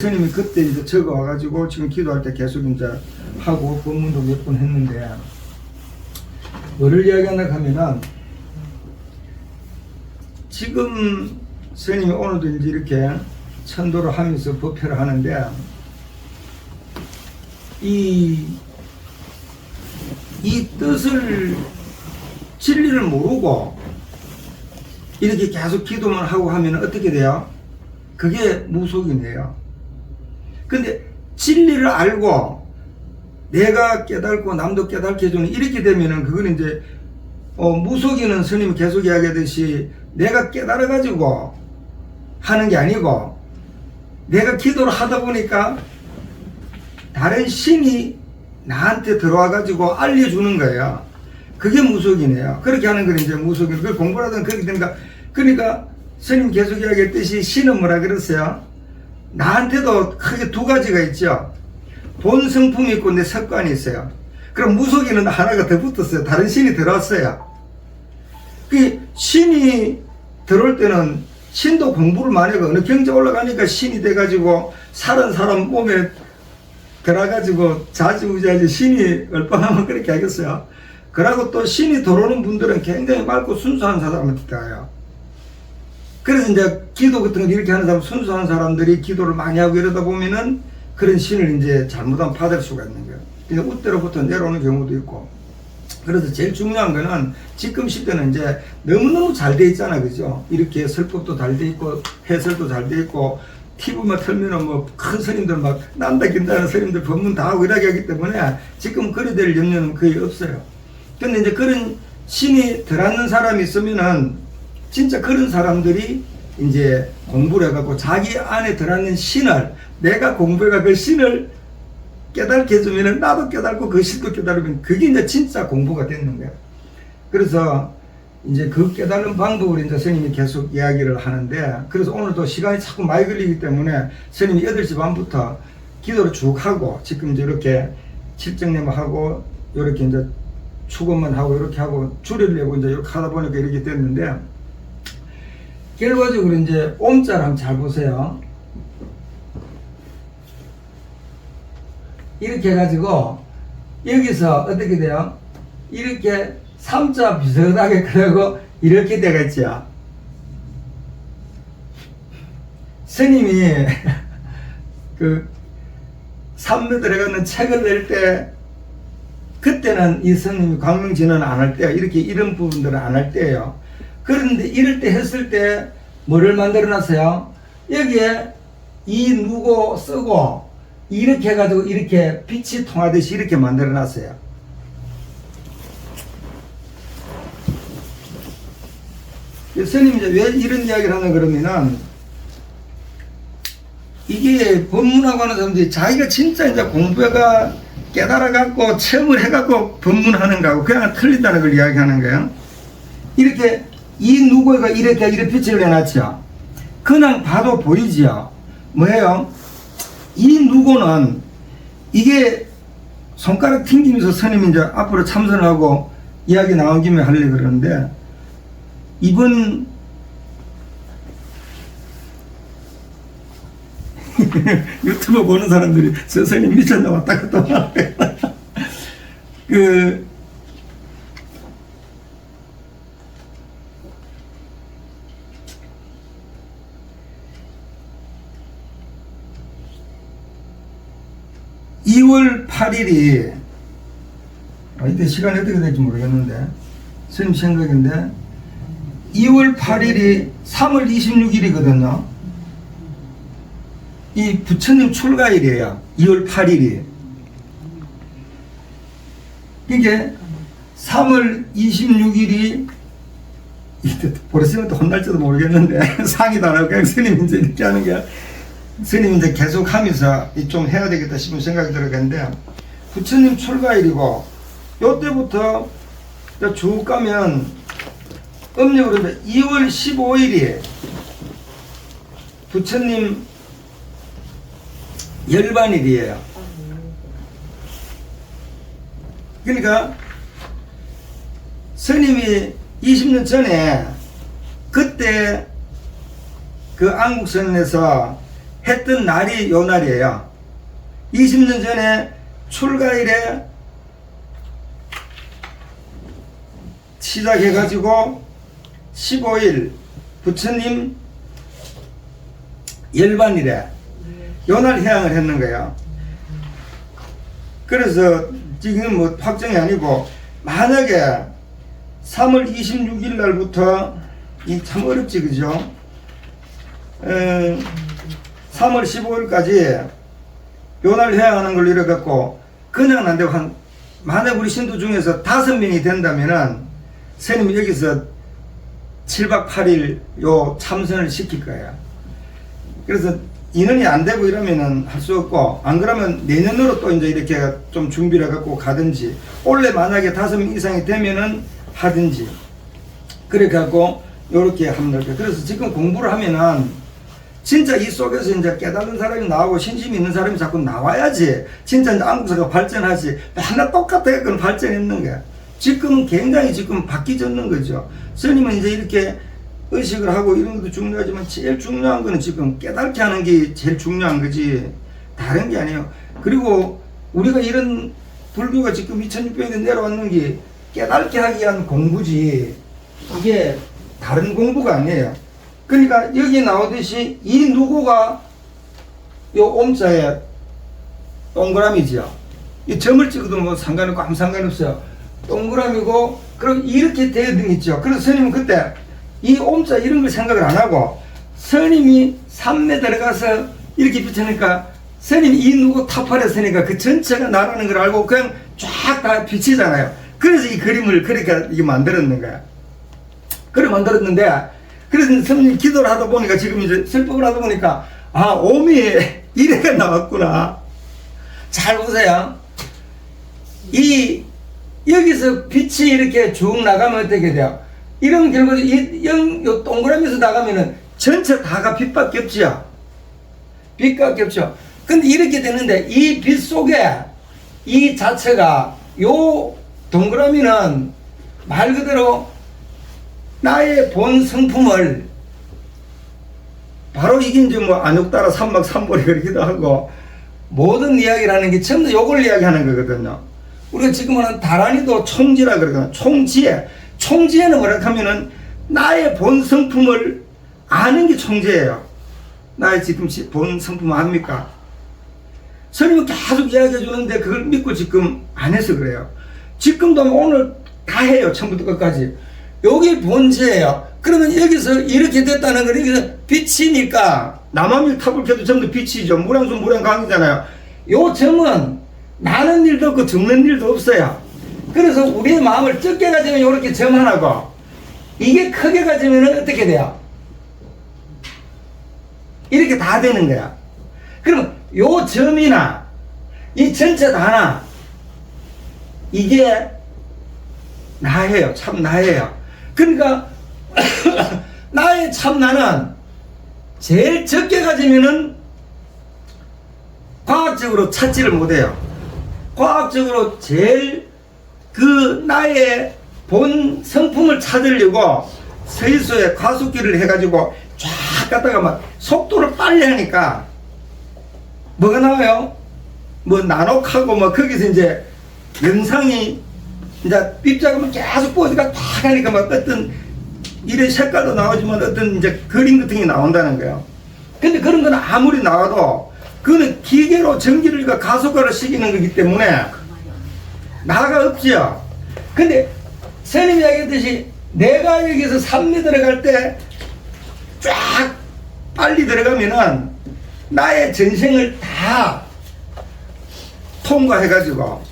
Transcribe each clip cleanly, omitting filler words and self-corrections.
스님이 그때 이제 적어와가지고 지금 기도할 때 계속 이제 하고 법문도 몇 번 했는데, 뭐를 이야기하나 하면은, 지금 스님이 오늘도 이제 이렇게 천도를 하면서 법회를 하는데, 이 뜻을, 진리를 모르고 이렇게 계속 기도만 하고 하면 어떻게 돼요? 그게 무속이네요. 근데 진리를 알고 내가 깨닫고 남도 깨닫게 해주는, 이렇게 되면은 그거는 이제 무속인은 스님이 계속 이야기하듯이 내가 깨달아 가지고 하는 게 아니고, 내가 기도를 하다 보니까 다른 신이 나한테 들어와 가지고 알려주는 거예요. 그게 무속이네요. 그렇게 하는 건 이제 무속인. 그걸 공부를 하든 그렇게 되니까, 그러니까 스님 계속 이야기했듯이 신은 뭐라 그랬어요? 나한테도 크게 두 가지가 있죠. 본 성품이 있고 내 습관이 있어요. 그럼 무속인은 하나가 더 붙었어요. 다른 신이 들어왔어요. 그 신이 들어올 때는 신도 공부를 많이 하고 어느 경제 올라가니까 신이 돼가지고 사는 사람 몸에 들어가지고 자지우지하지 신이 얼빵하면 그렇게 하겠어요. 그러고 또 신이 들어오는 분들은 굉장히 맑고 순수한 사람한테 가요. 그래서 이제 기도 같은 거 이렇게 하는 사람, 순수한 사람들이 기도를 많이 하고 이러다 보면은 그런 신을 이제 잘못하면 받을 수가 있는 거예요. 그냥 웃대로부터 내려오는 경우도 있고. 그래서 제일 중요한 거는 지금 시대는 이제 너무너무 잘 돼 있잖아. 그죠? 이렇게 설법도 잘 돼 있고, 해설도 잘 돼 있고, TV만 틀면은 뭐 큰 스님들 막 난다 긴다는 스님들 법문 다 하고 이렇게 하기 때문에 지금 그래 될 염려는 거의 없어요. 근데 이제 그런 신이 들어앉는 사람이 있으면은 진짜 그런 사람들이 이제 공부를 해갖고 자기 안에 들어있는 신을, 내가 공부해가 그 신을 깨닫게 해주면 나도 깨닫고 그 신도 깨달으면 그게 이제 진짜 공부가 되는 거야. 그래서 이제 그 깨달은 방법을 이제 스님이 계속 이야기를 하는데, 그래서 오늘도 시간이 자꾸 많이 걸리기 때문에 스님이 8시 반부터 기도를 쭉 하고, 지금 이제 이렇게 칠정례만 하고, 이렇게 이제 축원만 하고, 이렇게 하고, 줄이려고 이제 이렇게 하다 보니까 이렇게 됐는데, 결과적으로 이제 옴자를 한번 잘 보세요. 이렇게 해가지고 여기서 어떻게 돼요? 이렇게 3자 비슷하게 그리고 이렇게 되겠죠. 스님이 그 삼매 들어가는 책을 낼 때, 그때는 이 스님이 광명진언 안 할 때요. 이렇게 이런 부분들은 안 할 때예요. 그런데 이럴 때 했을 때 뭐를 만들어 놨어요? 여기에 이 누고 쓰고 이렇게 해가지고 이렇게 빛이 통하듯이 이렇게 만들어 놨어요. 스님이 이제 왜 이런 이야기를 하나 그러면은, 이게 법문하고 하는 사람들이 자기가 진짜 이제 공부해가 깨달아갖고 체험을 해갖고 법문하는 거하고 그냥 틀린다는 걸 이야기하는 거예요. 이렇게 이 누구가 이렇게 빛을 내놨죠. 그냥 봐도 보이지요. 뭐예요? 이 누구는 이게 손가락 튕기면서 스님이 이제 앞으로 참선하고 이야기 나온 김에 하려고 그러는데, 이번 유튜브 보는 사람들이 저 스님 미쳤나 왔다 갔다 그 2월 8일이, 이때 시간이 어떻게 될지 모르겠는데, 스님 생각인데, 2월 8일이 3월 26일이거든요. 이 부처님 출가일이에요. 2월 8일이. 이게 3월 26일이, 이때 보르스님한테 혼날지도 모르겠는데, 상의도 안 하고 그냥 스님 이제 이렇게 하는 게, 스님이 이제 계속 하면서 좀 해야 되겠다 싶은 생각이 들었는데, 부처님 출가일이고, 요때부터 쭉 가면, 음력으로 2월 15일이 부처님 열반일이에요. 그러니까, 스님이 20년 전에, 그때 그 안국선에서 했던 날이 요 날이에요. 20년 전에 출가일에 시작해가지고 15일 부처님 열반일에 요날 해양을 했는 거예요. 그래서 지금 뭐 확정이 아니고, 만약에 3월 26일 날부터, 이 참 어렵지, 그죠? 3월 15일까지 요날 해양하는 걸로 이래갖고, 그냥 안 되고, 만약 우리 신도 중에서 5명이 된다면은, 스님이 여기서 7박 8일 요 참선을 시킬 거예요. 그래서 인원이 안 되고 이러면은 할 수 없고, 안 그러면 내년으로 또 이제 이렇게 좀 준비를 해갖고 가든지, 올해 만약에 5명 이상이 되면은 하든지, 그렇게 하고 요렇게 하면 될게요. 그래서 지금 공부를 하면은 진짜 이 속에서 이제 깨달은 사람이 나오고 신심이 있는 사람이 자꾸 나와야지 진짜 이제 안국사가 발전하지. 맨날 똑같아 그건 발전했는 거야. 지금은 굉장히 지금 바뀌졌는 거죠. 스님은 이제 이렇게 의식을 하고 이런 것도 중요하지만 제일 중요한 거는 지금 깨닫게 하는 게 제일 중요한 거지 다른 게 아니에요. 그리고 우리가 이런 불교가 지금 2600년 내려왔는 게 깨닫게 하기 위한 공부지 이게 다른 공부가 아니에요. 그러니까 여기 나오듯이 이 누구가 요 옴자에 동그라미죠. 이 점을 찍어도 뭐 상관없고 아무 상관없어요. 동그라미고 그럼 이렇게 되어 있죠. 그래서 스님은 그때 이 옴자 이런 걸 생각을 안 하고 스님이 산매 들어가서 이렇게 비치니까 스님이 이 누구 탑하려 서니까 그 전체가 나라는 걸 알고 그냥 쫙 다 비치잖아요. 그래서 이 그림을 그러니까 이게 만들었는 거야. 그래 만들었는데 그래서 스님 기도를 하다 보니까 지금 이제 설법을 하다 보니까 아 옴이 이래가 나왔구나. 잘 보세요. 이 여기서 빛이 이렇게 쭉 나가면 어떻게 돼요? 이런 결과도 요 동그라미에서 나가면은 전체 다가 빛밖에 없지요. 빛밖에 없죠. 근데 이렇게 되는데 이 빛 속에 이 자체가 요 동그라미는 말 그대로 나의 본 성품을 바로 이게 이제 뭐 안욕따라 삼박삼보리 그러기도 하고 모든 이야기를 하는 게 전부 요걸 이야기하는 거거든요. 우리가 지금 하는 다란이도 총지라 그러거든요. 총지에. 총지에는 뭐라 하면은 나의 본 성품을 아는 게 총지예요. 나의 지금 본 성품 압니까? 스님은 계속 이야기해 주는데 그걸 믿고 지금 안 해서 그래요. 지금도 오늘 다 해요. 처음부터 끝까지. 여기 본지예요. 그러면 여기서 이렇게 됐다는 건 여기서 빛이니까 남한밀 탑을 켜도 전부 빛이죠. 무량수 무량강이잖아요. 요 점은 나는 일도 없고 적는 일도 없어요. 그래서 우리의 마음을 적게 가지면 이렇게 점 하나고 이게 크게 가지면 어떻게 돼요? 이렇게 다 되는 거야. 그러면 요 점이나 이 전체 다나 이게 나예요. 참 나예요. 그러니까 나의 참나는 제일 적게 가지면은 과학적으로 찾지를 못해요. 과학적으로 제일 그 나의 본 성품을 찾으려고 서희소에 과속기를 해가지고 쫙 갔다가 막 속도를 빨리 하니까 뭐가 나와요? 뭐 나녹하고 뭐 거기서 이제 영상이 이제 빗자국만 계속 보니까 탁 하니까 막 어떤 이런 색깔도 나오지만 어떤 이제 그림 같은 게 나온다는 거예요. 근데 그런 건 아무리 나와도 그거는 기계로 전기를 가속화를 시키는 거기 때문에 나가 없지요. 근데 스님이 이야기했듯이 내가 여기서 산미 들어갈 때 쫙 빨리 들어가면은 나의 전생을 다 통과해가지고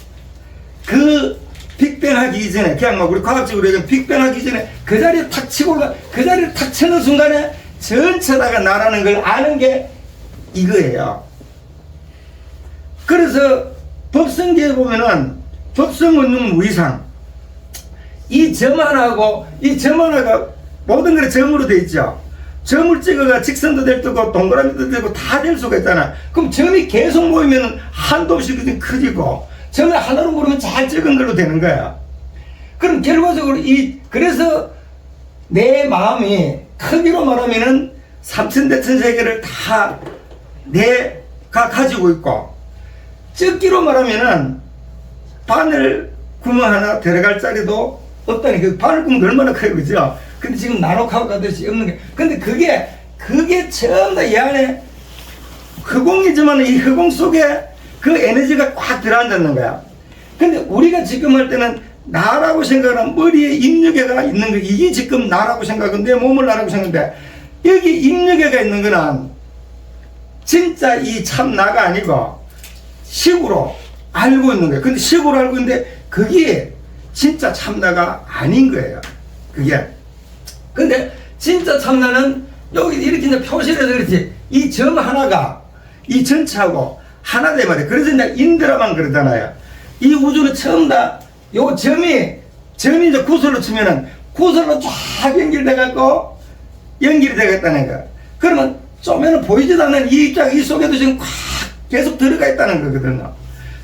그 빅뱅하기 이전에 그냥 막 우리 과학적으로 얘기하면 빅뱅하기 전에 그 자리에 탁 치고 올라 그 자리에 탁 치는 순간에 전체다가 나라는 걸 아는 게 이거예요. 그래서 법성계에 보면은 법성원능 무이상 이 점 하나하고 이 점 하나가 모든 게 점으로 돼 있죠. 점을 찍어가 직선도 될 거고 동그라미도 되고 다 될 수가 있잖아. 그럼 점이 계속 모이면 한도 없이 그냥 커지고 점을 하나로 모르면 잘 찍은 걸로 되는 거야. 그럼 결과적으로 그래서 내 마음이 크기로 말하면은 삼천대천 세계를 다 내가 가지고 있고, 적기로 말하면은 바늘 구멍 하나 들어갈 자리도 없다니. 그 바늘 구멍 얼마나 커요, 그죠? 근데 지금 나노카우 가듯이 없는 게. 근데 그게 전부 다 이 안에 흑공이지만 이 흑공 속에 그 에너지가 꽉 들어앉았는 거야. 근데 우리가 지금 할 때는 나라고 생각하는 머리에 입력계가 있는 거, 이게 지금 나라고 생각하고 내 몸을 나라고 생각하는데, 여기 입력계가 있는 거는 진짜 이 참 나가 아니고 식으로 알고 있는 거예요. 근데 식으로 알고 있는데 그게 진짜 참나가 아닌 거예요. 그게. 근데 진짜 참나는 여기 이렇게 이제 표시를 해서 그렇지, 이 점 하나가 이 전체하고 하나다 이 말이에요. 그래서 이제 인드라만 그러잖아요. 이 우주는 처음 다 요 점이 이제 구설로 치면은 구설로 쫙 연결돼갖고 연결이 되겠다는 거야. 그러면 쪼면은 보이지도 않는 이 입장, 이 속에도 지금 꽉 계속 들어가 있다는 거거든요.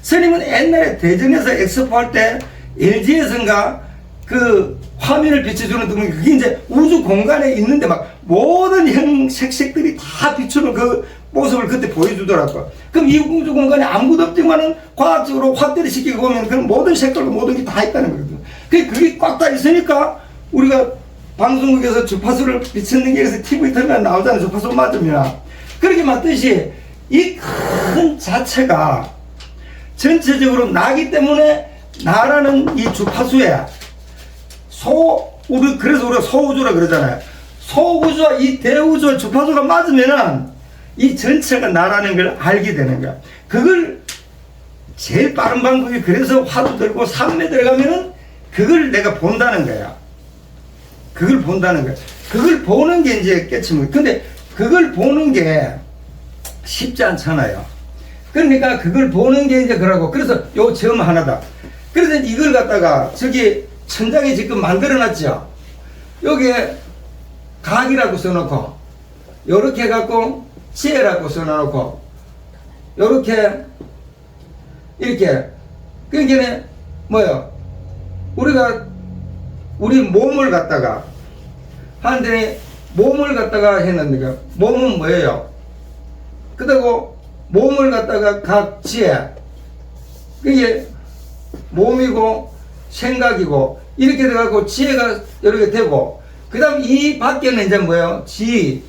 스님은 옛날에 대전에서 엑스포 할 때 LG에서인가 그 화면을 비춰주는 등이 그게 이제 우주 공간에 있는데 막 모든 색색들이 다 비추는 그 모습을 그때 보여주더라고요. 그럼 이 우주 공간에 아무것도 없지만은 과학적으로 확대를 시키고 보면 그런 모든 색깔과 모든 게 다 있다는 거거든요. 그게 꽉 다 있으니까 우리가 방송국에서 주파수를 비추는 게 그래서 TV 틀면 나오잖아요. 주파수 맞으면. 그렇게 맞듯이 이 큰 자체가 전체적으로 나기 때문에 나라는 이 주파수에 그래서 우리가 소우주라 그러잖아요. 소우주와 이 대우주와 주파수가 맞으면은 이 전체가 나라는 걸 알게 되는 거야. 그걸 제일 빠른 방법이, 그래서 화두 들고 산매 들어가면은 그걸 내가 본다는 거야. 그걸 본다는 거야. 그걸 보는 게 이제 깨치는 거야. 근데 그걸 보는 게 쉽지 않잖아요. 그러니까 그걸 보는 게 이제 그러고, 그래서 요 점 하나다. 그래서 이걸 갖다가 저기 천장에 지금 만들어 놨죠. 여기에 각이라고 써놓고, 요렇게 해갖고 지혜라고 써놓고, 요렇게, 이렇게. 그러니까 뭐요? 우리가 우리 몸을 갖다가 하는데 몸을 갖다가 했는데, 몸은 뭐예요? 그리고 몸을 갖다가 각 지혜, 그게 몸이고 생각이고 이렇게 돼가고 지혜가 이렇게 되고, 그 다음 이 밖에는 이제 뭐예요? 지,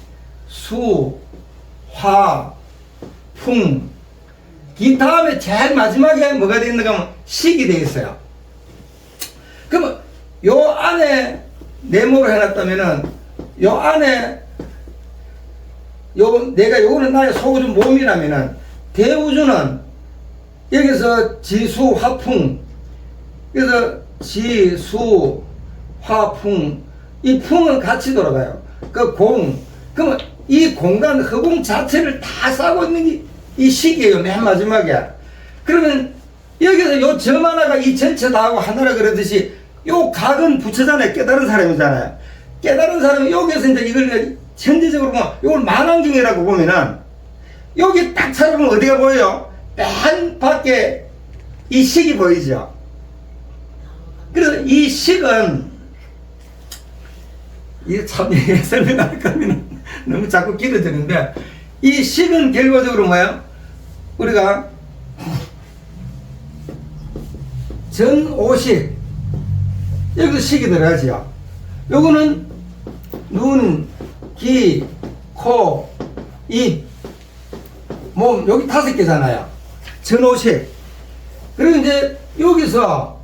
수, 화, 풍. 이 다음에 제일 마지막에 뭐가 되어 있는가 하면 식이 되어 있어요. 그러면 요 안에 네모로 해놨다면은 요 안에 내가 요거는 나의 소우주 몸이라면은 대우주는 여기서 지수 화풍, 그래서 지수 화풍, 이 풍은 같이 돌아가요. 그 공, 그러면 이 공간 허공 자체를 다 싸고 있는 게 이 식이에요. 맨 마지막에. 그러면 여기서 요 점 하나가 이 전체 다 하고 하나라 그러듯이 요 각은 부처잖아요. 깨달은 사람이잖아요. 깨달은 사람이 여기서 이제 이걸 현재적으로 보면 이걸 만왕경이라고 보면은 여기 딱 찾아보면 어디가 보여요? 맨 밖에 이 식이 보이죠. 그래서 이 식은, 이게 참 설명할까 하면 너무 자꾸 길어지는데, 이 식은 결과적으로 뭐야? 우리가 전오식, 여기서 식이 들어가지요. 요거는 눈, 귀, 코, 입, 몸, 여기 5개잖아요. 전오식. 그리고 이제 여기서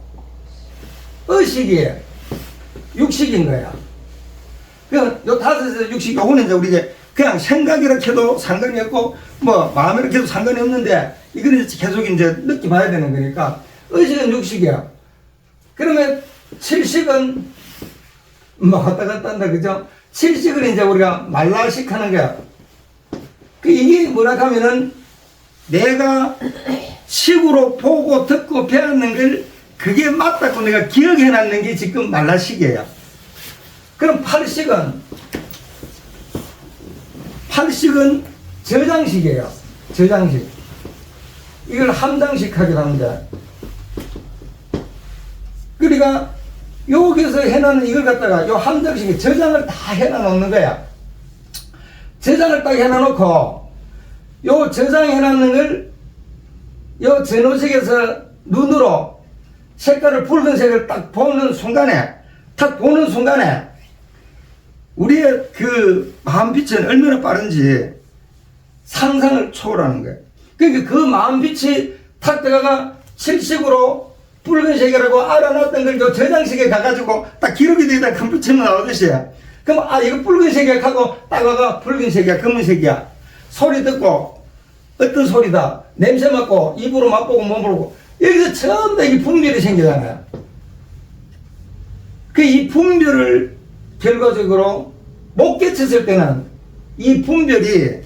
의식이 육식인 거야. 그냥 요 5에서 육식, 요거는 이제 우리가 그냥 생각이라 해도 상관이 없고, 뭐, 마음이라 해도 상관이 없는데, 이거는 계속 이제 느껴봐야 되는 거니까, 의식은 육식이야. 그러면 칠식은, 뭐, 왔다 갔다 한다, 그죠? 칠식은 이제 우리가 말라식 하는 거야. 이게 뭐라 하면은, 내가 식으로 보고 듣고 배웠는 걸, 그게 맞다고 내가 기억해놨는 게 지금 말라식이에요. 그럼 팔식은 저장식이에요. 저장식. 이걸 함장식 하기도 합니다. 그러니까 여기서 해놓는 이걸 갖다가 요 함장식에 저장을 다 해놔 놓는 거야. 저장을 딱 해놔 놓고 요 저장해놨는 걸 요 전호식에서 눈으로 색깔을 붉은색을 딱 보는 순간에 우리의 그 마음빛은 얼마나 빠른지 상상을 초월하는 거예요. 그러니까 그 마음빛이 탁 들어가 70으로 붉은색이라고 알아놨던 걸 요 저장식에 가가지고 딱 기록이 되다 컴퓨터에 나오듯이, 그럼 이거 붉은색이야 하고 딱 와가 붉은색이야 검은색이야 소리 듣고 어떤 소리다 냄새 맡고 입으로 맛보고 몸으로 여기서 처음 다 이 분별이 생기잖아요. 그 이 분별을 결과적으로 못 깨쳤을 때는 이 분별이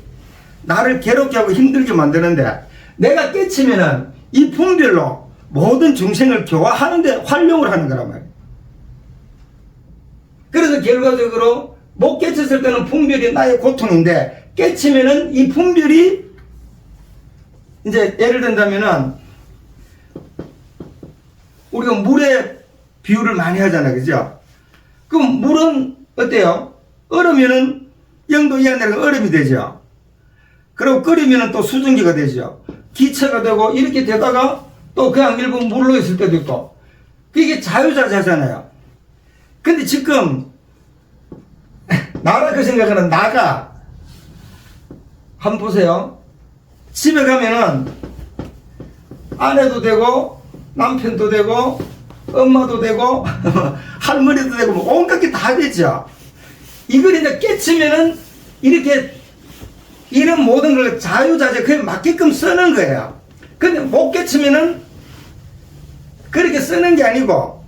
나를 괴롭게 하고 힘들게 만드는데, 내가 깨치면은 이 분별로 모든 중생을 교화하는데 활용을 하는 거란 말이에요. 그래서 결과적으로 못 깨쳤을 때는 분별이 나의 고통인데, 깨치면은 이 분별이 이제 예를 든다면은 우리가 물의 비유를 많이 하잖아요. 그죠? 그럼 물은 어때요? 얼으면은 0도 이하 내려가 얼음이 되죠. 그리고 끓이면은 또 수증기가 되죠. 기체가 되고 이렇게 되다가 또 그냥 일부 물로 있을 때도 있고. 이게 자유자재잖아요. 근데 지금 나라 그 생각은 나가 한번 보세요. 집에 가면은 아내도 되고 남편도 되고 엄마도 되고 할머니도 되고 뭐 온갖 게 다 되죠. 이걸 이제 깨치면은 이렇게 이런 모든 걸 자유자재 그에 맞게끔 쓰는 거예요. 근데 못 깨치면은 그렇게 쓰는 게 아니고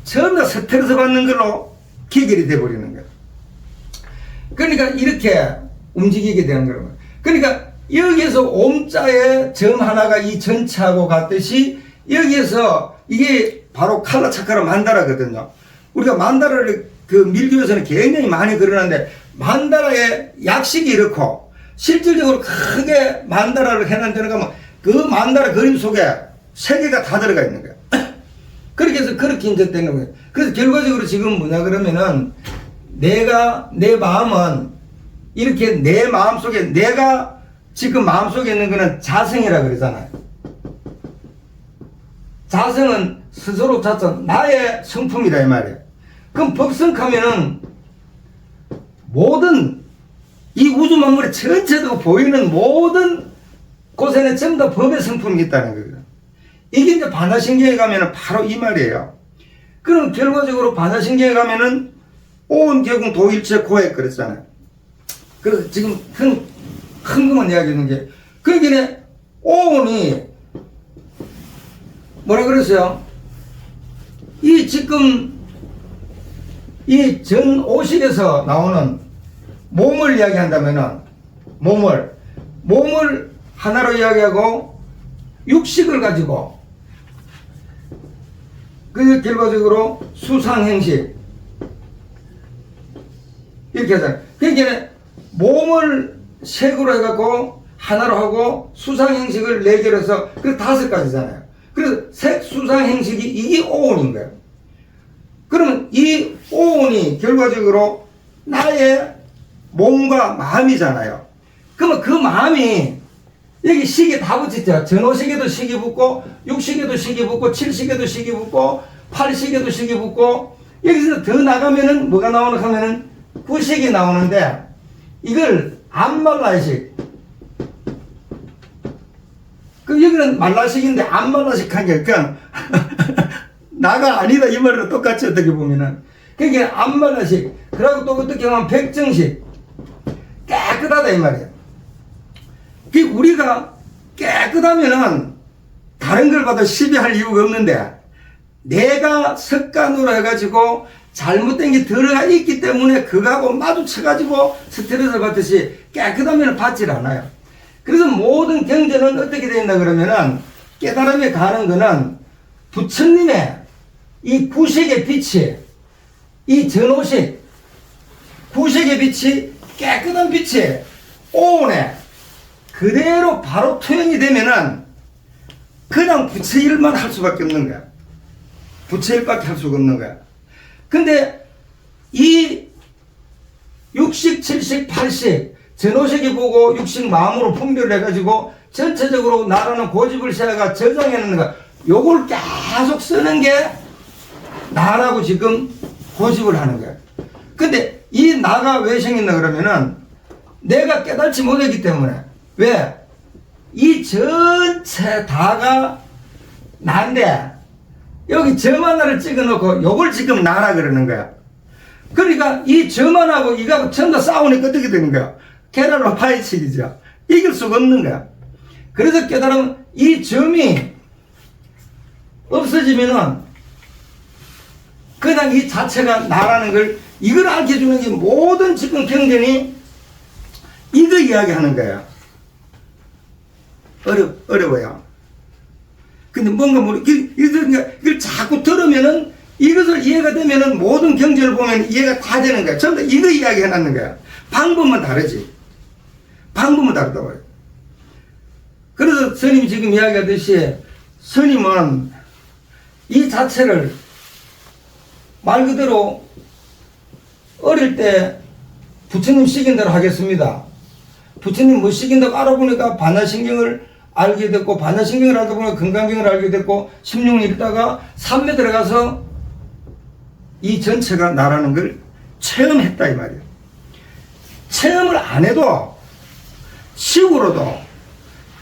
전부 다 스트레스 받는 걸로 기결이 돼버리는 거예요. 그러니까 이렇게 움직이게 되는 거예요. 그러니까 여기에서 옴자의 점 하나가 이 전체하고 같듯이 여기에서 이게 바로 칼라 차카라 만다라거든요. 우리가 만다라를 그 밀교에서는 굉장히 많이 그러는데, 만다라의 약식이 이렇고 실질적으로 크게 만다라를 해놨다는 거면 그 만다라 그림 속에 세계가 다 들어가 있는 거예요. 그렇게 해서 그렇게 인정되는 거예요. 그래서 결과적으로 지금 뭐냐 그러면은 내 마음은 이렇게 내 마음 속에 내가 지금 마음 속에 있는 거는 자성이라 그러잖아요. 자성은 스스로 자성, 나의 성품이다 이 말이에요. 그럼 법성하면은 모든 이 우주 만물의 전체도 보이는 모든 곳에는 전부 다 법의 성품이 있다는 거예요. 이게 이제 반사신경에 가면은 바로 이 말이에요. 그럼 결과적으로 반사신경에 가면은 온 개공 도일체 고액 그랬잖아요. 그래서 지금 큰 것만 이야기하는 게, 그러니까 오온이 뭐라 그랬어요? 이 지금 이 전오식에서 나오는 몸을 이야기한다면은 몸을 하나로 이야기하고 육식을 가지고 그 결과적으로 수상행식 이렇게 하잖아요. 그러니까 몸을 색으로 해갖고 하나로 하고 수상행식을 4개로 해서 그 5가지잖아요. 그래서 색, 수상행식이 이게 오온인 거예요. 그러면 이 오온이 결과적으로 나의 몸과 마음이잖아요. 그러면 그 마음이 여기 식이 다 붙였죠. 전오식에도 식이 붙고, 육식에도 식이 붙고, 칠식에도 식이 붙고, 팔식에도 식이 붙고, 여기서 더 나가면은 뭐가 나오나 하면은 구식이 나오는데, 이걸 안말라식. 그 여기는 말라식인데 안말라식한 게 그냥 나가 아니다 이 말이랑 똑같이 어떻게 보면은. 그러니까 안말라식. 그리고 또 어떻게 보면 백정식. 깨끗하다 이 말이에요. 그 우리가 깨끗하면은 다른 걸 봐도 시비할 이유가 없는데, 내가 습관으로 해가지고 잘못된 게 들어가 있기 때문에 그거하고 마주쳐가지고 스트레스를 받듯이 깨끗하면 받질 않아요. 그래서 모든 경전은 어떻게 되어 있나 그러면은, 깨달음에 가는 거는 부처님의 이 구식의 빛이, 이 전오식 구식의 빛이 깨끗한 빛이 오온에 그대로 바로 투영이 되면은 그냥 부처일만 할 수밖에 없는 거야. 부처일밖에 할 수가 없는 거야. 근데 이 육식, 칠식, 팔식 전오색이 보고 육식 마음으로 분별을 해가지고 전체적으로 나라는 고집을 세워가 저장해놓는 거, 요걸 계속 쓰는 게 나라고 지금 고집을 하는 거야. 근데 이 나가 왜 생겼나 그러면은 내가 깨달지 못했기 때문에. 왜? 이 전체 다가 나인데 여기 점 하나를 찍어놓고 요걸 지금 나라 그러는 거야. 그러니까 이 점하고 이거 전부 다 싸우니까 어떻게 되는 거야? 계란으로 파헤치기죠. 이길 수가 없는 거야. 그래서 깨달으면 이 점이 없어지면은 그냥 이 자체가 나라는 걸 이걸 알게 주는 게 모든 지금 경전이 이거 이야기하는 거야. 어려워요. 근데 뭔가 이걸 자꾸 들으면은 이것을 이해가 되면은 모든 경전을 보면 이해가 다 되는 거야. 전부 다 이거 이야기 해놨는 거야. 방법은 다르지. 방법은 다르다고 해요. 그래서 스님이 지금 이야기하듯이 스님은 이 자체를 말 그대로 어릴 때 부처님 시킨 대로 하겠습니다. 부처님 뭐 시킨다고 알아보니까 반야신경을 알게 됐고, 반야신경을 알다 보니까 금강경을 알게 됐고, 16년 있다가 산매 들어가서 이 전체가 나라는 걸 체험했다 이 말이에요. 체험을 안 해도 식으로도,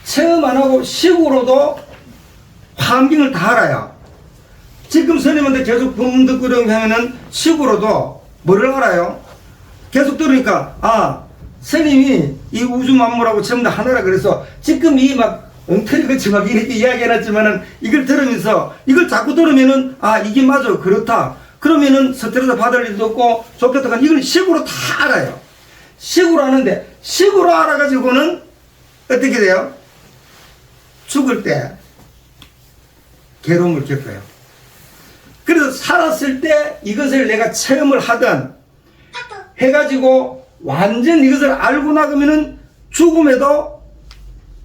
체험 안 하고 식으로도 환경을 다 알아요. 지금 스님한테 계속 법문 듣고 하면은 식으로도 뭐를 알아요? 계속 들으니까 스님이 이 우주 만물하고 전부 다 하나라 그래서 지금 이 막 엉터리 같이 막 이렇게 이야기해놨지만은 이걸 들으면서 이걸 자꾸 들으면은 이게 맞아 그렇다 그러면은 스트레스 받을 일도 없고 좋겠다. 이걸 식으로 다 알아요. 식으로 아는데 식으로 알아가지고는 어떻게 돼요? 죽을 때 괴로움을 겪어요. 그래서 살았을 때 이것을 내가 체험을 하든 해가지고 완전 이것을 알고 나가면은 죽음에도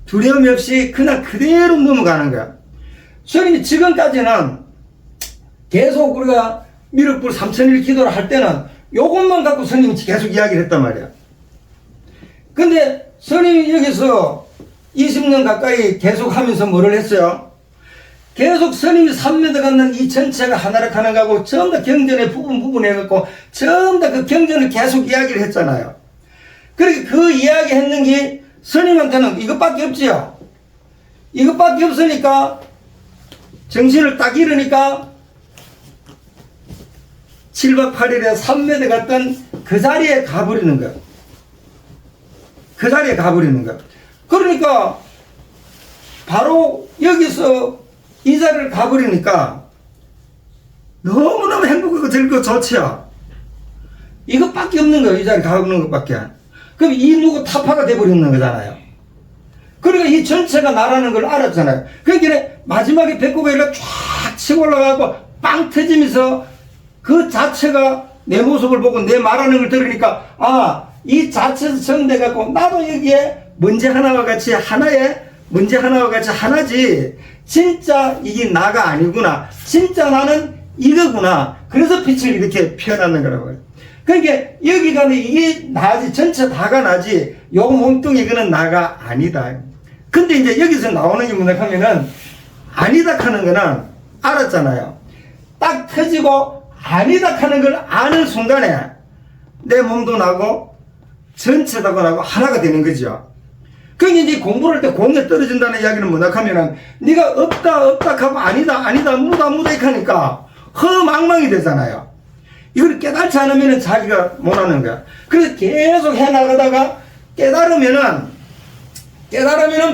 두려움이 없이 그냥 그대로 넘어가는 거야. 스님이 지금까지는 계속 우리가 미륵불 3001 기도를 할 때는 요것만 갖고 스님이 계속 이야기를 했단 말이야. 근데 스님이 여기서 20년 가까이 계속 하면서 뭐를 했어요? 계속 스님이 삼매도 갖는 이 전체가 하나로 가는 거하고 전부 다 경전의 부분 해갖고 전부 다 그 경전을 계속 이야기를 했잖아요. 그러니까 그 이야기 했는 게 스님한테는 이것밖에 없지요. 이것밖에 없으니까 정신을 딱 잃으니까 7박 8일에 삼매대 갔던 그 자리에 가버리는 거야. 그 자리에 가버리는 거야. 그러니까 바로 여기서 이 자리를 가버리니까 너무너무 행복하고 즐겁고 좋지요. 이것밖에 없는 거예요. 이 자리 가는 것밖에. 그럼 이 누구 타파가 돼버리는 거잖아요. 그러니까 이 전체가 나라는 걸 알았잖아요. 그러니까 마지막에 배꼽에가 쫙 치고 올라가고 빵 터지면서 그 자체가 내 모습을 보고 내 말하는 걸 들으니까 이 자체에서 정돼갖고 나도 여기에 먼지 하나와 같이 하나지. 진짜 이게 나가 아니구나. 진짜 나는 이거구나. 그래서 빛을 이렇게 피어나는 거라고요. 그러니까 여기 가면 이게 나지. 전체 다가 나지. 요 몸뚱이 이거는 나가 아니다. 근데 이제 여기서 나오는 게 뭐냐 하면은 아니다 하는 거는 알았잖아요. 딱 터지고 아니다 하는 걸 아는 순간에 내 몸도 나고 전체다고 나고 하나가 되는 거죠. 그러니까 이제 공부를 할 때 공에 떨어진다는 이야기는 뭐냐 하면은 네가 없다 하고 아니다 무다 이렇게 하니까 허망망이 되잖아요. 이걸 깨닫지 않으면 자기가 못하는 거야. 그래서 계속 해나가다가 깨달으면은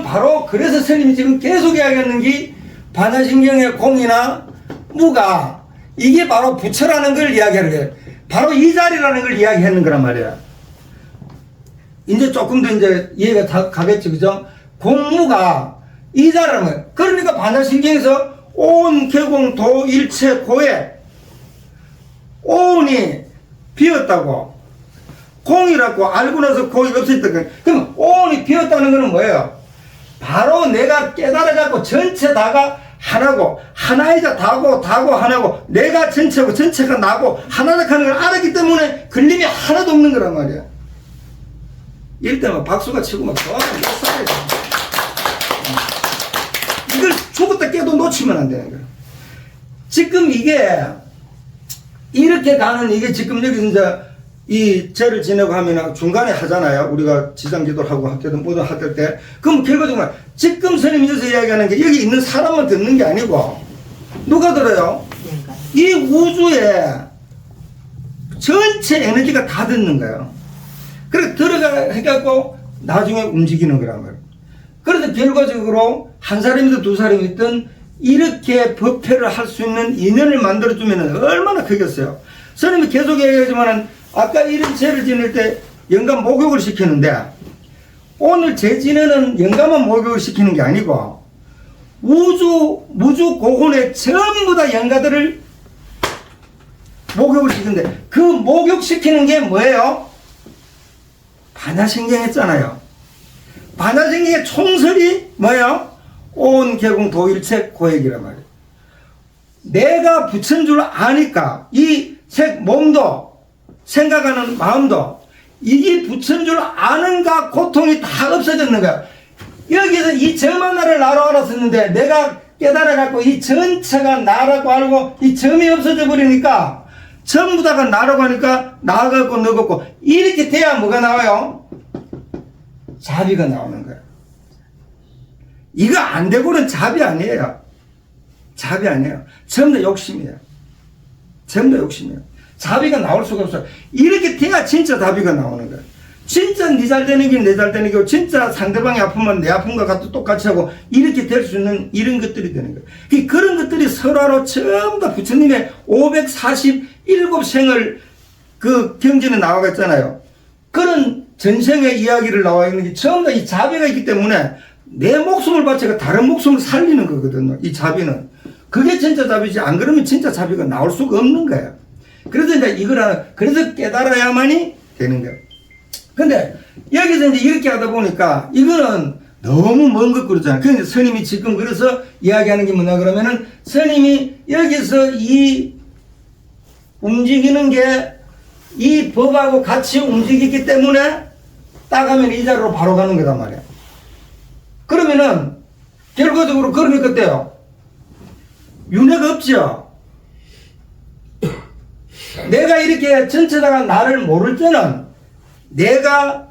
바로 그래서 스님이 지금 계속 이야기하는 게 반야신경의 공이나 무가 이게 바로 부처라는 걸 이야기하는 거예요. 바로 이 자리라는 걸 이야기하는 거란 말이야. 이제 조금 더 이제 이해가 가겠죠, 그죠? 공무가 이 자리라는 거예요. 그러니까 반야신경에서 온 개공도 일체 고에 온이 비었다고 공이라고 알고 나서 공이 없었다. 그럼 온이 비었다는 것은 뭐예요? 바로 내가 깨달아갖고 전체 다가 하나고 하나이자 다고 하나고 내가 전체고 전체가 나고 하나다 하는 걸 알았기 때문에 걸림이 하나도 없는 거란 말이야. 이럴 때만 박수가 치고 막 좋아하는 이걸 죽었다 깨도 놓치면 안 되는 거예요. 지금 이게 이렇게 가는 이게 지금 여기서 이제 이 죄를 지내고 하면 중간에 하잖아요. 우리가 지상기도를 하고 할 때도 뭐든 할 때. 그럼 결과적으로 지금 스님이 여기서 이야기하는 게 여기 있는 사람만 듣는 게 아니고 누가 들어요? 이 우주에 전체 에너지가 다 듣는 거예요. 그래서 들어가 해갖고 나중에 움직이는 거란 말이에요. 그래서 결과적으로 한 사람이든 두 사람이든 이렇게 법회를 할 수 있는 인연을 만들어주면 얼마나 크겠어요. 스님이 계속 얘기하지만은 아까 이런 죄를 지낼 때 영감 목욕을 시키는데 오늘 죄 지내는 영감만 목욕을 시키는 게 아니고 무주 고혼의 전부 다 영가들을 목욕을 시키는데 그 목욕시키는 게 뭐예요? 반야신경 했잖아요. 반야신경의 총설이 뭐예요? 온 개공 도일체 고액이란 말이에요. 내가 부처인 줄 아니까 이 몸도 생각하는 마음도 이게 부처인 줄 아는가 고통이 다 없어졌는 거야. 여기서 이 점한 나를 나로 알았었는데 내가 깨달아갖고 이 전체가 나라고 알고 이 점이 없어져 버리니까 전부 다가 나라고 하니까 나가고 너고 이렇게 돼야 뭐가 나와요? 자비가 나오는 거야. 이거 안 되고는 자비 아니에요. 자비 아니에요. 전부 다 욕심이에요. 전부 다 욕심이에요. 자비가 나올 수가 없어요. 이렇게 돼야 진짜 자비가 나오는 거예요. 진짜 네 잘 되는 게 내 잘 되는 거고 진짜 상대방이 아프면 내 아픔과 같이 똑같이 하고 이렇게 될 수 있는 이런 것들이 되는 거예요. 그런 것들이 설화로 전부 다 부처님의 547생을 그 경전에 나와 있잖아요. 그런 전생의 이야기를 나와 있는 게 전부 다 이 자비가 있기 때문에 내 목숨을 바쳐가 다른 목숨을 살리는 거거든요. 이 자비는. 그게 진짜 자비지. 안 그러면 진짜 자비가 나올 수가 없는 거예요. 그래서 이제 그래서 깨달아야만이 되는 거예요. 근데 여기서 이제 이렇게 하다 보니까 이거는 너무 먼 것 그러잖아요. 그런데 스님이 지금 그래서 이야기하는 게 뭐냐 그러면은 스님이 여기서 이 움직이는 게 이 법하고 같이 움직이기 때문에 딱 하면 이 자리로 바로 가는 거단 말이야. 그러면은 결과적으로 그러니까 어때요? 윤회가 없죠. 내가 이렇게 전체다가 나를 모를 때는 내가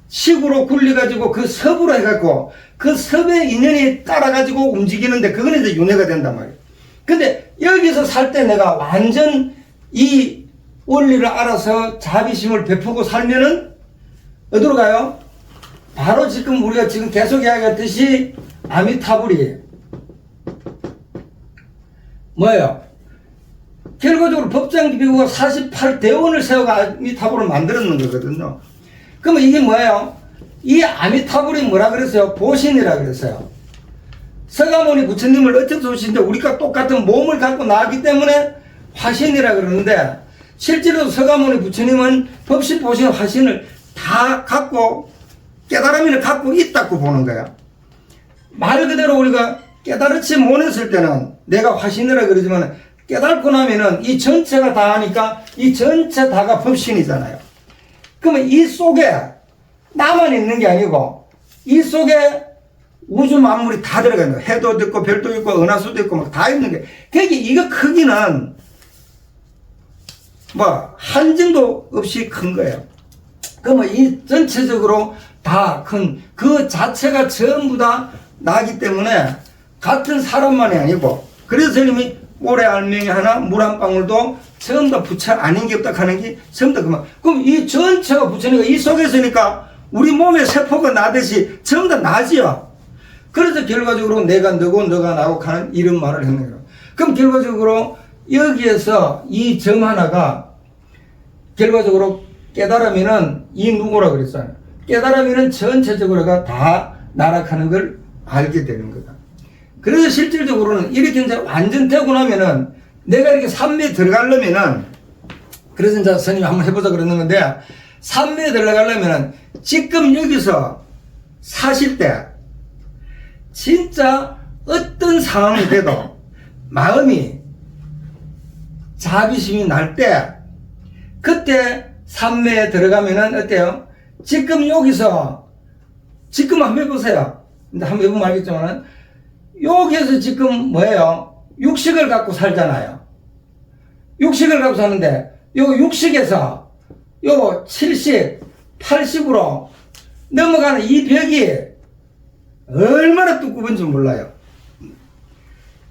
식으로 굴려가지고 그 섭으로 해갖고 그 섭의 인연이 따라가지고 움직이는데 그거는 이제 윤회가 된단 말이에요. 근데 여기서 살 때 내가 완전 이 원리를 알아서 자비심을 베푸고 살면은 어디로 가요? 바로 지금 우리가 지금 계속 이야기했듯이 아미타불이에요. 뭐예요? 결과적으로 법장비구가 48대원을 세워가 아미타불을 만들었는 거거든요. 그러면 이게 뭐예요? 이 아미타불이 뭐라 그랬어요? 보신이라 그랬어요. 서가모니 부처님을 어쩌서 오신데 우리가 똑같은 몸을 갖고 나왔기 때문에 화신이라 그러는데 실제로 서가모니 부처님은 법신, 보신, 화신을 다 갖고 깨달음을 갖고 있다고 보는 거야. 말 그대로 우리가 깨달지 못했을 때는 내가 화신이라 그러지만 깨달고 나면은 이 전체가 다 하니까 이 전체 다가 법신이잖아요. 그러면 이 속에 나만 있는 게 아니고 이 속에 우주 만물이 다 들어가 있는 거예요. 해도 있고 별도 있고 은하수도 있고 막 다 있는 게. 그러니까 이거 크기는 뭐 한정도 없이 큰 거예요. 그러면 이 전체적으로 다 큰 그 자체가 전부 다 나기 때문에 같은 사람만이 아니고 그래서 스님이 모래 알맹이 하나 물 한 방울도 전부 다 부처 아닌 게 없다 하는 게 전부 다 그만. 그럼 이 전체가 부처니까 이 속에 있으니까 우리 몸에 세포가 나듯이 전부 다 나지요. 그래서 결과적으로 내가 너고 너가 나고 하는 이런 말을 하는 거예요. 그럼 결과적으로 여기에서 이 점 하나가 결과적으로 깨달으면은 이 누구라 그랬잖아요. 깨달으면은 전체적으로가 다 나락하는 걸 알게 되는 거다. 그래서 실질적으로는 이렇게 이제 완전 되고 나면은 내가 이렇게 삼매에 들어가려면은 그래서 이제 스님이 한번 해보자 그러는 건데 삼매에 들어가려면은 지금 여기서 사실 때 진짜 어떤 상황이 돼도 마음이 자비심이 날 때 그때 삼매에 들어가면은 어때요? 지금 여기서, 지금 한번 해보세요. 근데 한번 해보면 알겠지만, 여기에서 지금 뭐예요? 육식을 갖고 살잖아요. 육식을 갖고 사는데, 요 육식에서, 요 70, 80으로 넘어가는 이 벽이 얼마나 두꺼운지 몰라요.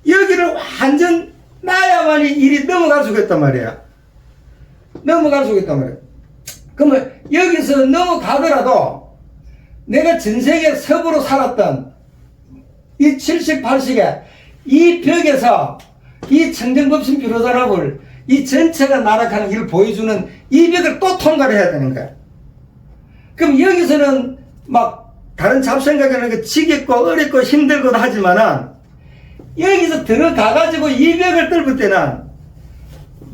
여기를 완전 나야만이 일이 넘어갈 수가 있단 말이야. 넘어갈 수가 있단 말이야. 그러면 여기서 넘어가더라도 내가 전세계 섭으로 살았던 이 70, 80에 이 벽에서 이 청정법신 피로산업을 이 전체가 나락하는 길을 보여주는 이 벽을 또 통과를 해야 되는 거야. 그럼 여기서는 막 다른 잡생각에는 지겹고 어렵고 힘들고 하지만은 여기서 들어가가지고 이 벽을 뚫을 때는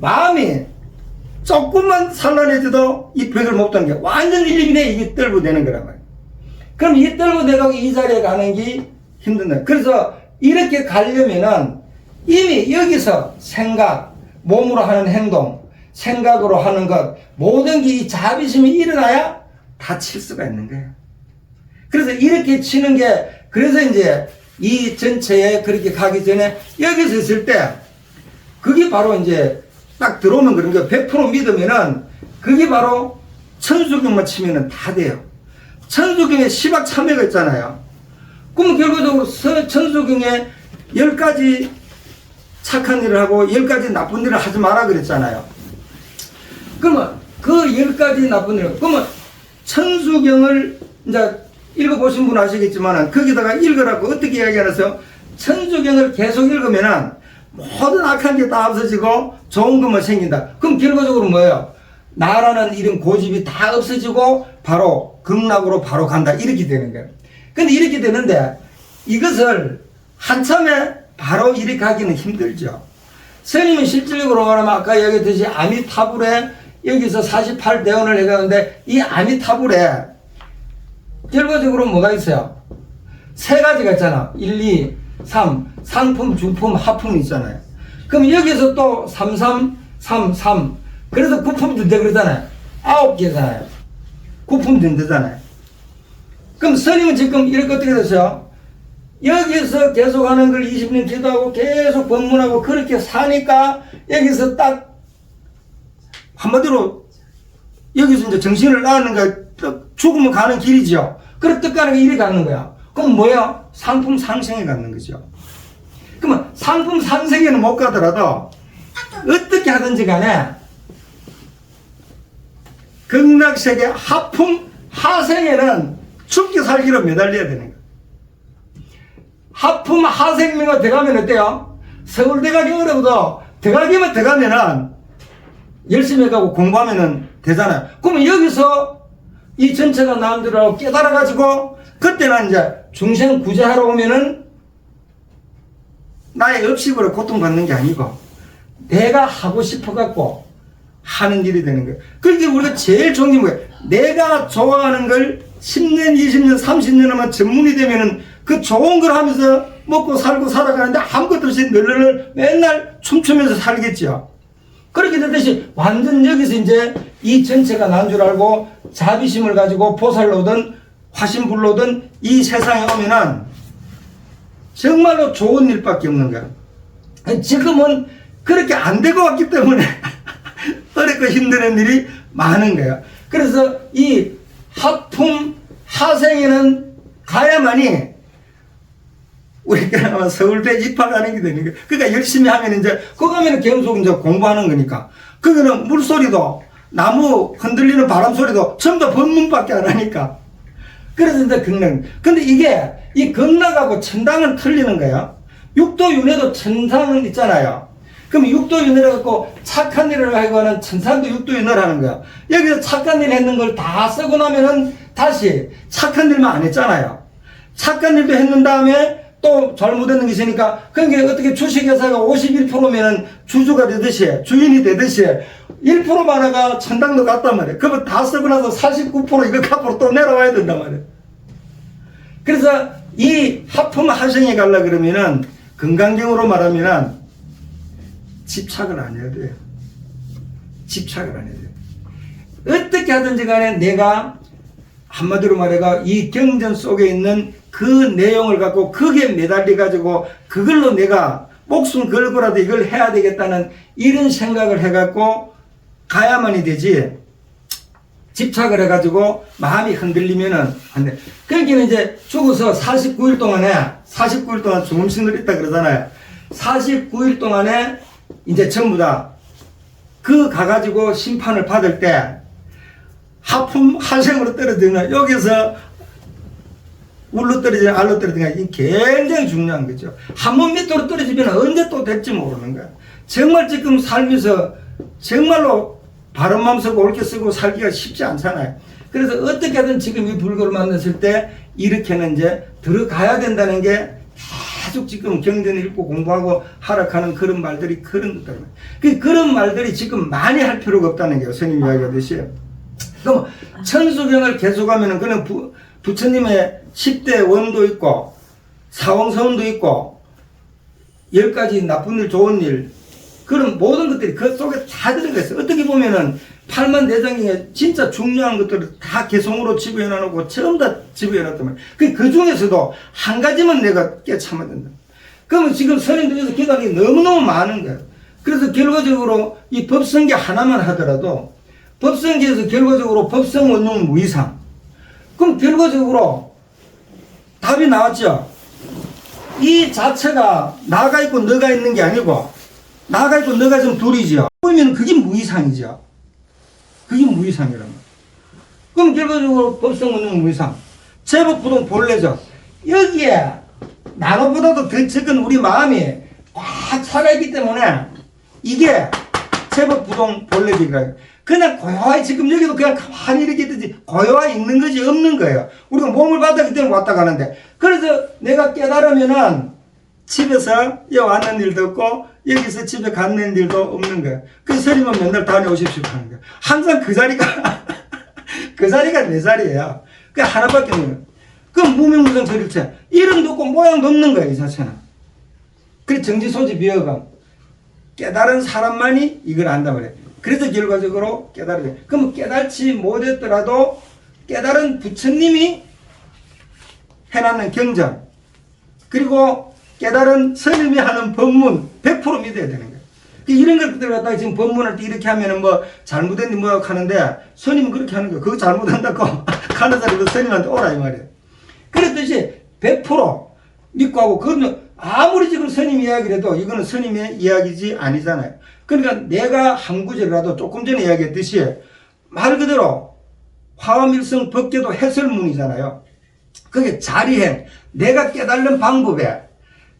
마음이 조금만 산란해져도 이 벽을 못 뚫는 게 완전 1, 2분에 이게 뚫고 되는 거란 말이야. 그럼 이 뚫고 내가 이 자리에 가는 게 힘든다. 그래서 이렇게 가려면은 이미 여기서 생각, 몸으로 하는 행동, 생각으로 하는 것, 모든 게 이 자비심이 일어나야 다 칠 수가 있는 거예요. 그래서 이렇게 치는 게, 그래서 이제 이 전체에 그렇게 가기 전에 여기서 있을 때, 그게 바로 이제 딱 들어오면 그런 거 100% 믿으면은 그게 바로 천수경만 치면은 다 돼요. 천수경에 시박참회가 있잖아요. 그럼 결과적으로 천수경에 10가지 착한 일을 하고 10가지 나쁜 일을 하지 마라 그랬잖아요. 그러면 그 10가지 나쁜 일, 그러면 천수경을 이제 읽어보신 분 아시겠지만 거기다가 읽으라고 어떻게 이야기하면서 천수경을 계속 읽으면은 모든 악한 게 다 없어지고 좋은 것만 생긴다. 그럼 결과적으로 뭐예요? 나라는 이런 고집이 다 없어지고 바로 극락으로 바로 간다. 이렇게 되는 거예요. 근데 이렇게 되는데 이것을 한참에 바로 이렇게 가기는 힘들죠. 스님은 실질적으로 말하면 아까 얘기했듯이 아미타불에 여기서 48대원을 해가는데 이 아미타불에 결과적으로 뭐가 있어요? 세 가지가 있잖아. 1, 2, 3 상품, 중품, 하품이 있잖아요. 그럼 여기서 또 3, 3, 3, 3 그래서 9품 된다 그러잖아요. 9개잖아요. 9품 된다잖아요. 그럼 스님은 지금 이렇게 어떻게 됐어요? 여기서 계속 하는 걸 20년 기도하고 계속 법문하고 그렇게 사니까 여기서 딱 한마디로 여기서 이제 정신을 낳는 거 죽으면 가는 길이죠. 그래 뜻가는 게 이리 가는 거야. 그럼 뭐야? 상품 상승에 가는 거죠. 그러면 상품 상승에는 못 가더라도 어떻게 하든지 간에 극락세계 하품 하생에는 죽기 살기로 매달려야 되는 거야. 하품 하생명가 들어가면 어때요? 서울대 가기 어려워도 들어가기만 들어가면은 열심히 해가고 공부하면은 되잖아요. 그러면 여기서 이 전체가 나름대로 깨달아가지고 그때는 이제 중생 구제하러 오면은 나의 업식으로 고통받는 게 아니고 내가 하고 싶어갖고 하는 일이 되는 거예요. 그러니까 우리가 제일 좋은 게 뭐예요? 내가 좋아하는 걸 10년, 20년, 30년 하면 전문이 되면은 그 좋은 걸 하면서 먹고 살고 살아가는데 아무것도 없이 널널 맨날 춤추면서 살겠죠. 그렇게 되듯이 완전 여기서 이제 이 전체가 난 줄 알고 자비심을 가지고 보살로든 화신불로든 이 세상에 오면은 정말로 좋은 일밖에 없는 거야. 지금은 그렇게 안 되고 왔기 때문에 어렵고 힘든 일이 많은 거야. 그래서 이 하품 하생에는 가야만이 우리가 아마 서울대 입학하는 게 되는 거야. 그러니까 열심히 하면 이제 그거 하면 계속 이제 공부하는 거니까. 그거는 물소리도 나무 흔들리는 바람 소리도 전부 다 법문밖에 안 하니까. 그래서 이제 극락. 근데 이게 이 극락하고 천당은 틀리는 거야. 육도윤회도 천상은 있잖아요. 그럼 육도윤회를 갖고 착한 일을 하고는 천상도 육도윤회를 하는 거야. 여기서 착한 일 했는 걸 다 쓰고 나면은 다시 착한 일만 안 했잖아요. 착한 일도 했는 다음에 또 잘못했는 게 있으니까 그러니까 어떻게 주식회사가 51%면은 주주가 되듯이 주인이 되듯이 1%만 하가 천당도 갔단 말이에요. 그러면 다 쓰고 나서 49% 이거 값으로 또 내려와야 된단 말이에요. 그래서 이 하품 하생에 가려 그러면은 건강경으로 말하면은 집착을 안 해야 돼요. 집착을 안 해야 돼요. 어떻게 하든지 간에 내가 한마디로 말해가 이 경전 속에 있는 그 내용을 갖고 거기에 매달려 가지고 그걸로 내가 목숨 걸고라도 이걸 해야 되겠다는 이런 생각을 해갖고 가야만이 되지, 집착을 해가지고 마음이 흔들리면은 안 돼. 그러니까 이제 죽어서 49일 동안 주무신들 있다 그러잖아요. 49일 동안에 이제 전부 다 그 가가지고 심판을 받을 때 하품 한생으로 떨어지는, 여기서 울로 떨어지냐 알로 떨어지냐, 이 굉장히 중요한 거죠. 한 번 밑으로 떨어지면 언제 또 될지 모르는 거야. 정말 지금 살면서 정말로 바른 마음 쓰고 옳게 쓰고 살기가 쉽지 않잖아요. 그래서 어떻게든 지금 이 불교를 만났을 때 이렇게는 이제 들어가야 된다는 게 계속 지금 경전을 읽고 공부하고 하락하는 그런 말들이 그런 것들. 그런 말들이 지금 많이 할 필요가 없다는 게요. 스님 이야기하듯이. 그럼 천수경을 계속하면은 그는 부처님의 10대 원도 있고 사왕서원도 있고 10가지 나쁜 일 좋은 일, 그런 모든 것들이 그 속에 다 들어가 있어요. 어떻게 보면은 8만 대장 중에 진짜 중요한 것들을 다 개성으로 집어해놓고 전부 다 집어해놨단 말이에요. 그 중에서도 한 가지만 내가 깨참아야 된다. 그러면 지금 스님들에서 기각이 너무너무 많은 거예요. 그래서 결과적으로 이 법성계 하나만 하더라도 법성계에서 결과적으로 법성원용 무이상. 그럼 결과적으로 답이 나왔죠. 이 자체가 나가 있고 너가 있는 게 아니고 나가 있고 너가 있으면 둘이죠. 그러면 그게 무이상이죠. 그게 무이상이란 말이에요. 그럼 결과적으로 법성원용 무이상. 제법부동 본래죠. 여기에 나로보다도 더 적은 우리 마음이 꽉 살아있기 때문에 이게 제법부동 본래지가 그냥 고요하게 지금 여기도 그냥 가만히 이렇게 있듯이 고요하게 있는 거지 없는 거예요. 우리가 몸을 받았기 때문에 왔다 가는데, 그래서 내가 깨달으면은 집에서 여기 왔는 일도 없고 여기서 집에 갔는 일도 없는 거예요. 그래서 스님은 맨날 다녀오십시오 하는 거예요. 항상 그 자리가 그 자리가 내 자리예요. 그 하나밖에 없는 거예요. 그 무명무상 절일체 이름도 없고 모양도 없는 거예요. 이 자체는. 그래 정지소지비어감 깨달은 사람만이 이걸 안단 말이에요. 그래서 결과적으로 깨달아야 돼. 그럼 깨달지 못했더라도 깨달은 부처님이 해놨는 경전, 그리고 깨달은 스님이 하는 법문 100% 믿어야 되는 거예요. 이런 것들 갖다가 지금 법문할 때 이렇게 하면은 뭐 잘못했니 뭐라고 하는데, 스님은 그렇게 하는 거예요. 그거 잘못한다고 가는 사람이 스님한테 오라 이 말이에요. 그렇듯이 100% 믿고 하고, 그러면 아무리 지금 스님 이야기를 해도 이거는 스님의 이야기지 아니잖아요. 그러니까 내가 한 구절이라도 조금 전에 이야기했듯이 말 그대로 화엄일성 법계도 해설문이잖아요. 그게 자리행, 내가 깨달는 방법에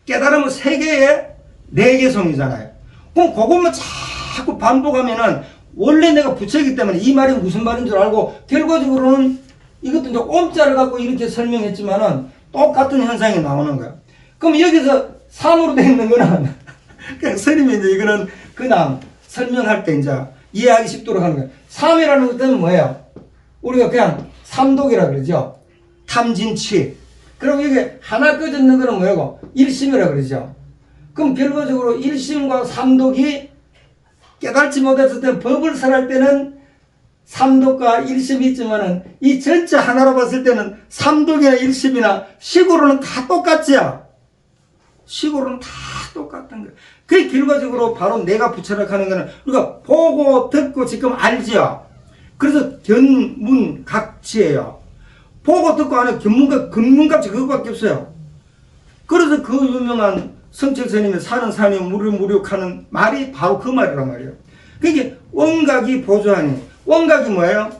깨달으면 세계의 내개성이잖아요. 그럼 그것만 자꾸 반복하면은 원래 내가 부처이기 때문에 이 말이 무슨 말인 줄 알고, 결과적으로는 이것도 이제 옴자를 갖고 이렇게 설명했지만은 똑같은 현상이 나오는 거야. 그럼 여기서 3으로 되어 있는 거는 그냥 스님이 이제 이거는 그냥 설명할 때 이제 이해하기 쉽도록 하는 거예요. 3이라는 것은 뭐예요? 우리가 그냥 삼독이라 그러죠. 탐진치. 그럼 여기 하나 꺼졌는 거는 뭐예요? 일심이라 그러죠. 그럼 결과적으로 일심과 삼독이 깨달지 못했을 때 법을 설할 때는 삼독과 일심이 있지만은 이 전체 하나로 봤을 때는 삼독이나 일심이나 식으로는 다 똑같지요. 식으로는 다 똑같은 거예요. 그게 결과적으로 바로 내가 부처락하는 거는 우리가 보고 듣고 지금 알지요. 그래서 견문각지예요. 보고 듣고 하는 견문각지 그거밖에 없어요. 그래서 그 유명한 성철스님의 사는 산이 무료무료하는 말이 바로 그 말이란 말이에요. 그게 원각이 보조하니, 원각이 뭐예요?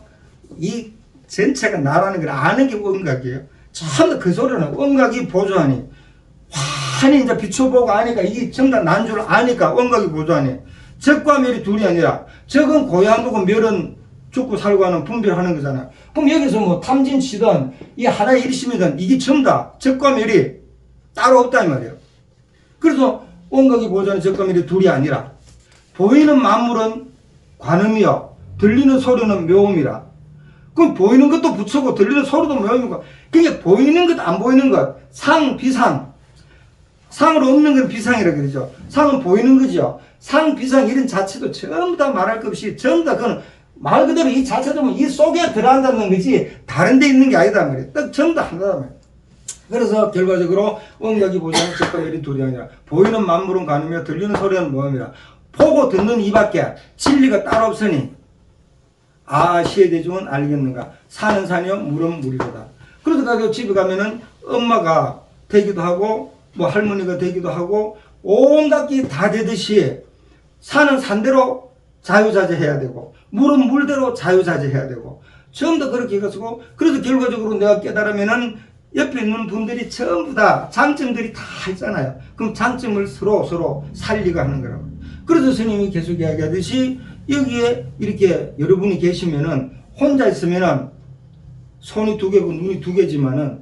이 전체가 나라는 걸 아는 게 원각이에요. 전부 그 소리는 원각이 보조하니, 환히 이제 비춰보고 아니까 이게 전부 다 난 줄 아니까 원각이 보조하니, 적과 멸이 둘이 아니라 적은 고요한 거고 멸은 죽고 살고 하는 분별하는 거잖아요. 그럼 여기서 뭐 탐진치든 이 하나의 일심이든 이게 전부 다 적과 멸이 따로 없다 이 말이에요. 그래서 원각이 보조하는 적과 멸이 둘이 아니라 보이는 만물은 관음이요 들리는 소리는 묘음이라. 그럼 보이는 것도 부처고 들리는 소리도 묘음이고, 그게 보이는 것 안 보이는 것, 상, 비상. 상으로 없는 건 비상이라 그러죠. 상은 보이는 거죠. 상, 비상 이런 자체도 전부 다 말할 것 없이 전부 다 그건 말 그대로 이 자체적으로 이 속에 들어간다는 거지 다른 데 있는 게 아니다 말이야. 딱 전부 다 하나다 말이야. 그래서 결과적으로 응약이 보자는 적과 열이 둘이 아니라 보이는 만물은 가누며 들리는 소리는 모함이라. 보고 듣는 이밖에 진리가 따로 없으니 시의 대중은 알겠는가. 산은 산이요 물은 물이로다. 그래서 가서 집에 가면은 엄마가 되기도 하고 뭐 할머니가 되기도 하고 온갖 게 다 되듯이 산은 산대로 자유자재해야 되고 물은 물대로 자유자재해야 되고 전부 다 그렇게 해가지고 그래서 결과적으로 내가 깨달으면은 옆에 있는 분들이 전부 다 장점들이 다 있잖아요. 그럼 장점을 서로 살리고 하는 거라고. 그래서 스님이 계속 이야기하듯이 여기에 이렇게 여러분이 계시면은 혼자 있으면은 손이 2개고 눈이 2개지만은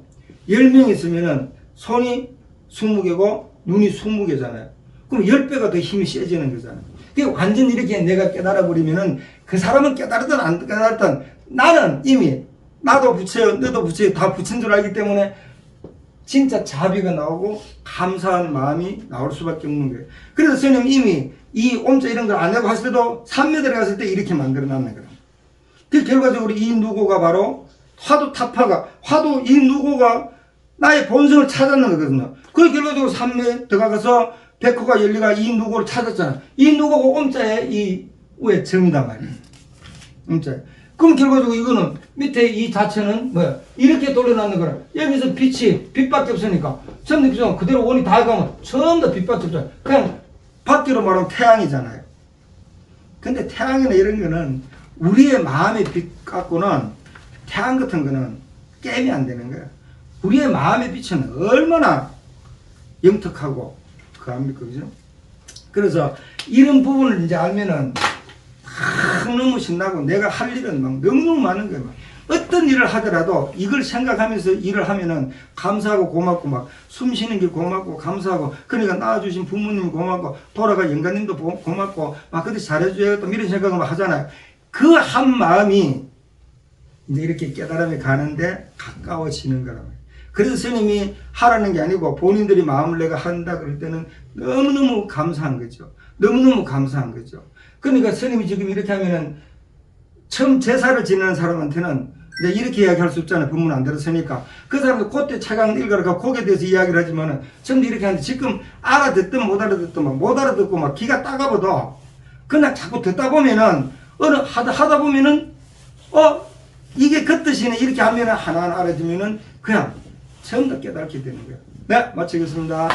10명 있으면은 손이 20개고 눈이 20개잖아요. 그럼 10배가 더 힘이 세지는 거잖아요. 그게 완전 이렇게 내가 깨달아 버리면은 그 사람은 깨달았든 안 깨달았든 나는 이미 나도 부처요, 너도 부처요, 다 부처인 줄 알기 때문에 진짜 자비가 나오고 감사한 마음이 나올 수밖에 없는 거예요. 그래서 스님 이미 이 옴자 이런 걸 안 하고 했을 때도 삼매 들어갔을 때 이렇게 만들어 놨는 거예요. 그 결과적으로 이 누구가 바로 화두 타파가 화두 이 누구가 나의 본성을 찾았는 거거든요. 그 결과적으로 삼매 들어가서 백호가 열리가 이 누구를 찾았잖아. 이 누구가 옴자의 이 위에 정이단 말이에요. 옴자에. 그럼 결과적으로 이거는 밑에 이 자체는 뭐야? 이렇게 돌려놨는 거라. 여기서 빛밖에 없으니까 전부 다 그대로 원이 다 가면 전부 다 빛밖에 없잖아요. 그냥 밖으로 말하면 태양이잖아요. 근데 태양이나 이런 거는 우리의 마음의 빛 갖고는 태양 같은 거는 게임이 안 되는 거야. 우리의 마음의 빛은 얼마나 영특하고 그합니까, 그죠? 그래서 이런 부분을 이제 알면은 너무 신나고 내가 할 일은 막 너무너무 많은 거예요. 어떤 일을 하더라도 이걸 생각하면서 일을 하면은 감사하고 고맙고 막 숨 쉬는 게 고맙고 감사하고 그러니까 낳아주신 부모님이 고맙고 돌아가 영가님도 고맙고 막 그때 잘해줘야겠다 이런 생각을 막 하잖아요. 그 한 마음이 이제 이렇게 깨달음이 가는데 가까워지는 거라고요. 그래서 스님이 하라는 게 아니고 본인들이 마음을 내가 한다 그럴 때는 너무너무 감사한 거죠. 너무너무 감사한 거죠. 그러니까 스님이 지금 이렇게 하면은 처음 제사를 지내는 사람한테는 이제 이렇게 이야기할 수 없잖아요. 본문 안 들었으니까. 그 사람도 그때 차강 읽어라 거기에 대해서 이야기를 하지만은 전부 이렇게 하는데 지금 알아듣든 못 알아듣든 못 알아듣고 막 기가 따가워도 그냥 자꾸 듣다 보면은 어느 하다 보면은 이게 그 뜻이네 이렇게 하면은 하나하나 알아주면은 그냥 전부 다 깨닫게 되는 거예요. 네, 마치겠습니다.